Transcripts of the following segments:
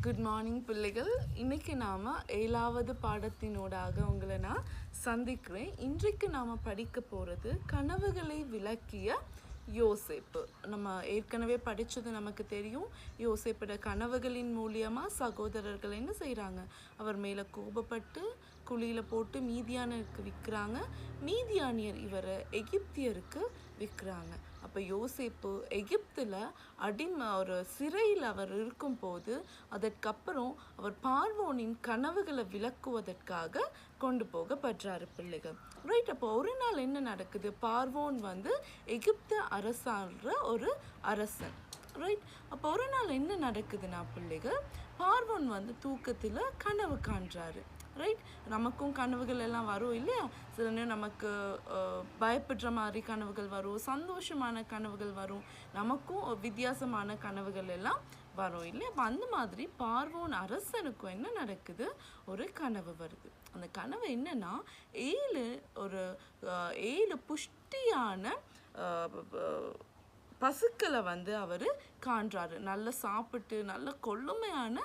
Good morning பிள்ளைகள். இன்றைக்கி நாம் 7வது பாடத்தினூடாக உங்களை நான் சந்திக்கிறேன். இன்றைக்கு நாம் படிக்க போகிறது கனவுகளை விளக்கிய யோசேப்பு. நம்ம ஏற்கனவே படித்தது நமக்கு தெரியும். யோசேப்போட கனவுகளின் மூலியமாக சகோதரர்கள் என்ன செய்கிறாங்க, அவர் மேலே கோபப்பட்டு குழியில் போட்டு மீதியானருக்கு விற்கிறாங்க. மீதியானியர் இவரை எகிப்தியருக்கு விற்கிறாங்க. அப்போ யோசேப்பு எகிப்தில் ஒரு சிறையில் அவர் இருக்கும்போது அதற்கப்புறம் அவர் பார்வோனின் கனவுகளை விளக்குவதற்காக கொண்டு போகப்படுறாரு பிள்ளைகள். ரைட். அப்போ ஒரு நாள் என்ன நடக்குது, பார்வோன் எகிப்து அரசாள்ற ஒரு அரசன். ரைட். அப்போ ஒரு நாள் என்ன நடக்குதுன்னா பிள்ளைகள், பார்வோன் தூக்கத்தில் கனவு காண்றாரு. ரைட். நமக்கும் கனவுகள் எல்லாம் வரும் இல்லையா? சில நேரம் நமக்கு பயப்படுற மாதிரி கனவுகள் வரும், சந்தோஷமான கனவுகள் வரும், நமக்கும் வித்தியாசமான கனவுகள் எல்லாம் வரும் இல்லையா? அப்போ அந்த மாதிரி பார்வோன் அரசனுக்கும் என்ன நடக்குது, ஒரு கனவு வருது. அந்த கனவு என்னன்னா, ஏழு புஷ்டியான பசுக்களை அவர் காண்றாரு. நல்லா சாப்பிட்டு நல்ல கொள்ளுமையான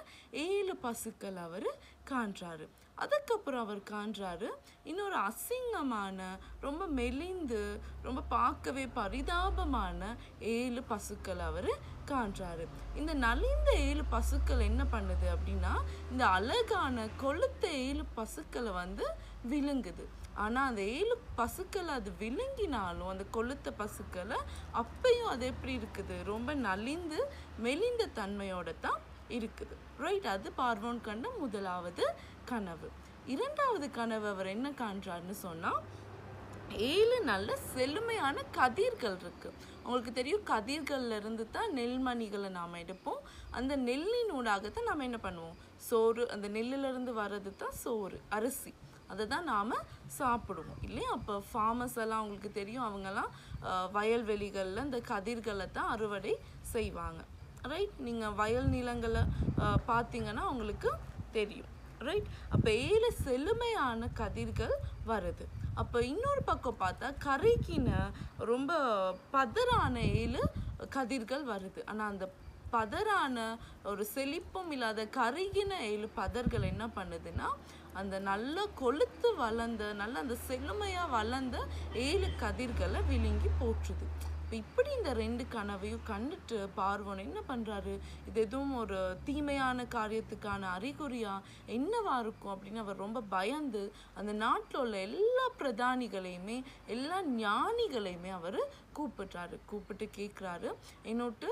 7 பசுக்கள் அவர் காண்றாரு. அதுக்கப்புறம் அவர் காண்றாரு இன்னொரு அசிங்கமான, ரொம்ப மெலிந்து, ரொம்ப பார்க்கவே பரிதாபமான 7 பசுக்கள் அவர் காண்றாரு. இந்த நலிந்த 7 பசுக்கள் என்ன பண்ணுது அப்படின்னா, இந்த அழகான கொளுத்த 7 பசுக்களை விழுங்குது. ஆனால் அந்த 7 பசுக்களை அது விழுங்கினாலும் அந்த கொளுத்த பசுக்களை அப்பையும் அது எப்படி இருக்குது, ரொம்ப நலிந்து மெலிந்த தன்மையோட தான் இருக்குது. ரைட். அது பார்வோன் கண்ட முதலாவது கனவு. இரண்டாவது கனவு அவர் என்ன காண்றாருன்னு சொன்னால், 7 நல்ல செழுமையான கதிர்கள் இருக்கு. உங்களுக்கு தெரியும், கதிர்கள்ல இருந்து தான் நெல்மணிகளை நாம் எடுப்போம். அந்த நெல்லினூடாகத்தான் நாம் என்ன பண்ணுவோம், சோறு. அந்த நெல்லிலிருந்து வர்றது தான் சோறு, அரிசி. அதை தான் நாம் சாப்பிடுவோம் இல்லையா? அப்போ ஃபார்மர்ஸ் எல்லாம் அவங்களுக்கு தெரியும், அவங்கெல்லாம் வயல்வெளிகளில் இந்த கதிர்களை தான் அறுவடை செய்வாங்க. ரைட். நீங்கள் வயல் நிலங்களை பார்த்தீங்கன்னா உங்களுக்கு தெரியும். ரைட். அப்போ 7 செழுமையான கதிர்கள் வருது. அப்போ இன்னொரு பக்கம் பார்த்தா கருகின, ரொம்ப பதறான 7 கதிர்கள் வருது. ஆனால் அந்த பதறான, ஒரு செழிப்பும் இல்லாத கருகின 7 பதர்கள் என்ன பண்ணுதுன்னா, அந்த நல்ல கொளுத்து வளர்ந்த, நல்ல அந்த செழுமையாக வளர்ந்த 7 கதிர்களை விழுங்கி போற்றுது. இப்படி இந்த 2 கனவையும் கண்டுட்டு பார்வோன் என்ன பண்ணுறாரு, இது எதுவும் ஒரு தீமையான காரியத்துக்கான அறிகுறியா என்னவா இருக்கும் அப்படின்னு அவர் ரொம்ப பயந்து அந்த நாட்டில் உள்ள எல்லா பிரதானிகளையுமே, எல்லா ஞானிகளையுமே அவர் கூப்பிட்டு கேட்குறாரு, என்னோட்டு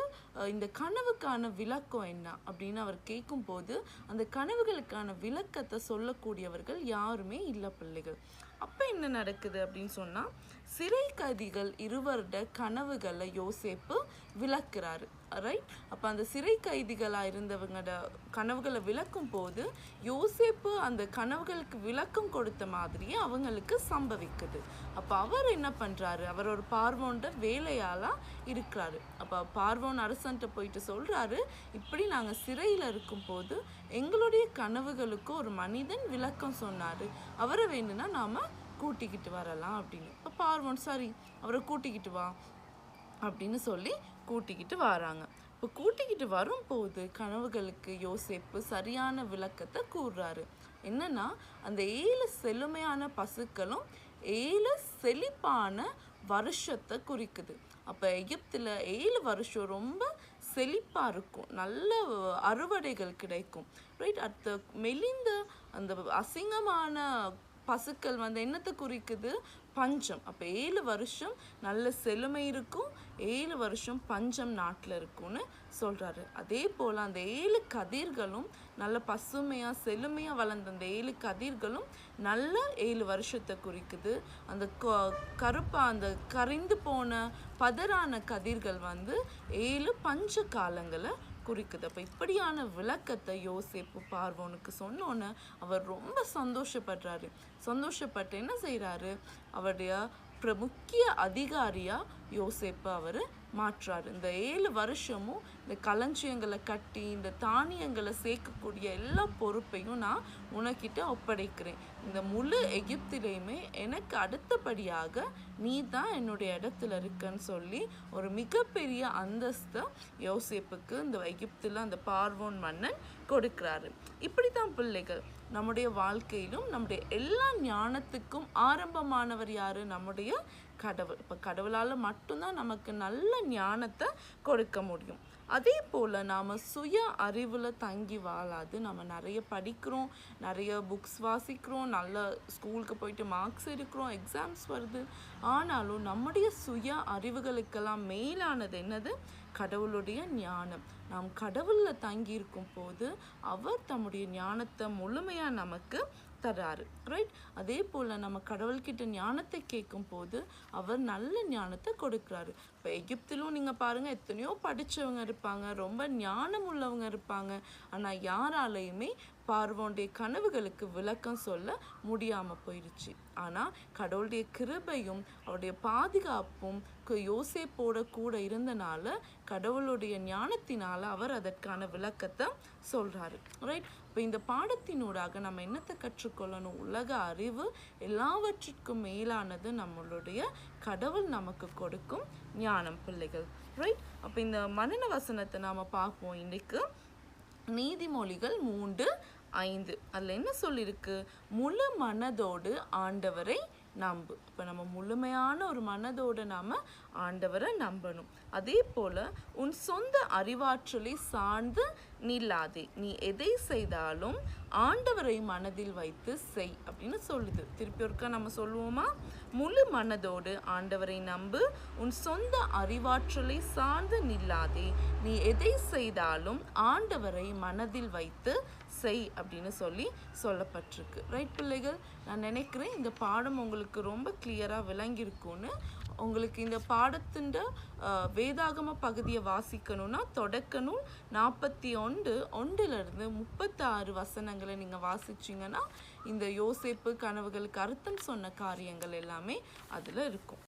இந்த கனவுக்கான விளக்கம் என்ன அப்படின்னு அவர் கேட்கும்போது அந்த கனவுகளுக்கான விளக்கத்தை சொல்லக்கூடியவர்கள் யாருமே இல்லை பிள்ளைகள். அப்போ என்ன நடக்குது அப்படின்னு சொன்னால், சிறை கைதிகள் 2 கனவுகளை யோசேப்பு விளக்குறாரு. ரைட். அப்போ அந்த சிறை கைதிகளாக இருந்தவங்களோட கனவுகளை விளக்கும் போது யோசேப்பு அந்த கனவுகளுக்கு விளக்கம் கொடுத்த மாதிரியே அவங்களுக்கு சம்பவிக்குது. அப்போ அவர் என்ன பண்ணுறாரு, அவர் ஒரு பார்வோன்ற வேலையாளாக இருக்கிறாரு. அப்போ பார்வோன் அரசன்ட்ட போயிட்டு சொல்கிறாரு, இப்படி நாங்கள் சிறையில் இருக்கும்போது எங்களுடைய கனவுகளுக்கு ஒரு மனிதன் விளக்கம் சொன்னார், அவரை வேணும்னா நாம் கூட்டிக்கிட்டு வரலாம் அப்படின்னு. இப்போ பார்வோன் சரி, அவரை கூட்டிக்கிட்டு வா அப்படின்னு சொல்லி கூட்டிக்கிட்டு வராங்க. இப்போ கூட்டிக்கிட்டு வரும்போது கனவுகளுக்கு யோசேப்பு சரியான விளக்கத்தை கூறுறாரு. என்னன்னா, அந்த 7 செழுமையான பசுக்களும் 7 செழிப்பான வருஷத்தை குறிக்குது. அப்போ எகிப்தில் 7 வருஷம் ரொம்ப செழிப்பாக இருக்கும், நல்ல அறுவடைகள் கிடைக்கும். ரைட். அடுத்த மெலிந்த அந்த அசிங்கமான பசுக்கள் என்னத்தை குறிக்குது, பஞ்சம். அப்போ 7 வருஷம் நல்ல செழுமை இருக்கும், 7 வருஷம் பஞ்சம் நாட்டில் இருக்கும்னு சொல்கிறாரு. அதே போல் அந்த 7 கதிர்களும் நல்ல பசுமையாக செழுமையாக வளர்ந்த அந்த 7 கதிர்களும் நல்ல 7 வருஷத்தை குறிக்குது. அந்த அந்த கரிந்து போன பதறான கதிர்கள் 7 பஞ்ச காலங்களை குறிக்குது. அப்போ இப்படியான விளக்கத்தை யோசேப்பு பார்வோனுக்கு சொன்னோன்னு அவர் ரொம்ப சந்தோஷப்படுறாரு. சந்தோஷப்பட்டு என்ன செய்கிறாரு, அவருடைய முக்கிய அதிகாரியாக யோசேப்பு அவர் மாற்றாரு. இந்த 7 வருஷமும் இந்த களஞ்சியங்களை கட்டி இந்த தானியங்களை சேர்க்கக்கூடிய எல்லா பொறுப்பையும் நான் உனக்கிட்ட ஒப்படைக்கிறேன். இந்த முழு எகிப்திலையுமே எனக்கு அடுத்தபடியாக நீ தான் என்னுடைய இடத்துல இருக்கன்னு சொல்லி ஒரு மிகப்பெரிய அந்தஸ்தை யோசேப்புக்கு இந்த எகிப்தில் அந்த பார்வோன் மன்னன் கொடுக்கிறாரு. இப்படித்தான் பிள்ளைகள் நம்முடைய வாழ்க்கையிலும் நம்முடைய எல்லா ஞானத்துக்கும் ஆரம்பமானவர் யாரு? நம்முடைய கடவுள். இப்போ கடவுளால் மட்டும்தான் நமக்கு நல்ல ஞானத்தை கொடுக்க முடியும். அதே போல் நாம் சுய அறிவில் தங்கி வாழாது. நம்ம நிறைய படிக்கிறோம், நிறைய புக்ஸ் வாசிக்கிறோம், நல்ல ஸ்கூலுக்கு போயிட்டு மார்க்ஸ் எடுக்கிறோம், எக்ஸாம்ஸ் வருது. ஆனாலும் நம்முடைய சுய அறிவுகளுக்கெல்லாம் மேலானது என்னது? கடவுளுடைய ஞானம். நாம் கடவுளில் தங்கி இருக்கும் போது அவர் தம்முடைய ஞானத்தை முழுமையாக நமக்கு தராரு. ரைட்? அதே போல் நம்ம கடவுள்கிட்ட ஞானத்தை கேட்கும் போது அவர் நல்ல ஞானத்தை கொடுக்குறாரு. இப்போ எகிப்திலும் நீங்கள் பாருங்கள், எத்தனையோ படித்தவங்க இருப்பாங்க, ரொம்ப ஞானம் உள்ளவங்க இருப்பாங்க. ஆனால் யாராலையுமே பார்வோனுடைய கனவுகளுக்கு விளக்கம் சொல்ல முடியாமல் போயிடுச்சு. ஆனால் கடவுளுடைய கிருபையும் அவருடைய பாதுகாப்பும் யோசேப்போட கூட இருந்தனால கடவுளுடைய ஞானத்தினால அவர் அதற்கான விளக்கத்தை சொல்றாரு. ரைட்? இப்போ இந்த பாடத்தினூடாக நம்ம என்னத்தை கற்றுக்கொள்ளணும்? உலக அறிவு எல்லாவற்றிற்கும் மேலானது நம்மளுடைய கடவுள் நமக்கு கொடுக்கும் ஞானம் பிள்ளைகள். ரைட்? அப்போ இந்த மனன வசனத்தை நாம் பார்ப்போம். இன்றைக்கு நீதிமொழிகள் 3:5 அதில் என்ன சொல்லியிருக்கு? முழு மனதோடு ஆண்டவரை நம்பு. இப்போ நம்ம முழுமையான ஒரு மனதோடு நாம் ஆண்டவரை நம்பணும். அதே போல் உன் சொந்த அறிவாற்றலை சார்ந்து நில்லாதே. நீ எதை செய்தாலும் ஆண்டவரை மனதில் வைத்து செய் அப்படின்னு சொல்லுது. திருப்பி ஒருக்கா நம்ம சொல்லுவோமா? முழு மனதோடு ஆண்டவரை நம்பு, உன் சொந்த அறிவாற்றலை சார்ந்து நில்லாதே, நீ எதை செய்தாலும் ஆண்டவரை மனதில் வைத்து செய் அப்படின்னு சொல்லப்பட்டிருக்கு. ரைட் பிள்ளைகள்? நான் நினைக்கிறேன் இந்த பாடம் உங்களுக்கு ரொம்ப கிளியராக விளங்கியிருக்கும்னு. உங்களுக்கு இந்த பாடத்தின் வேதாகம பகுதியை வாசிக்கணும்னா தொடக்க நூல் 41:1 36 வசனங்களை நீங்கள் வாசிச்சிங்கன்னா இந்த யோசேப்பு கனவுகளுக்கு அர்த்தம் சொன்ன காரியங்கள் எல்லாமே அதில் இருக்கும்.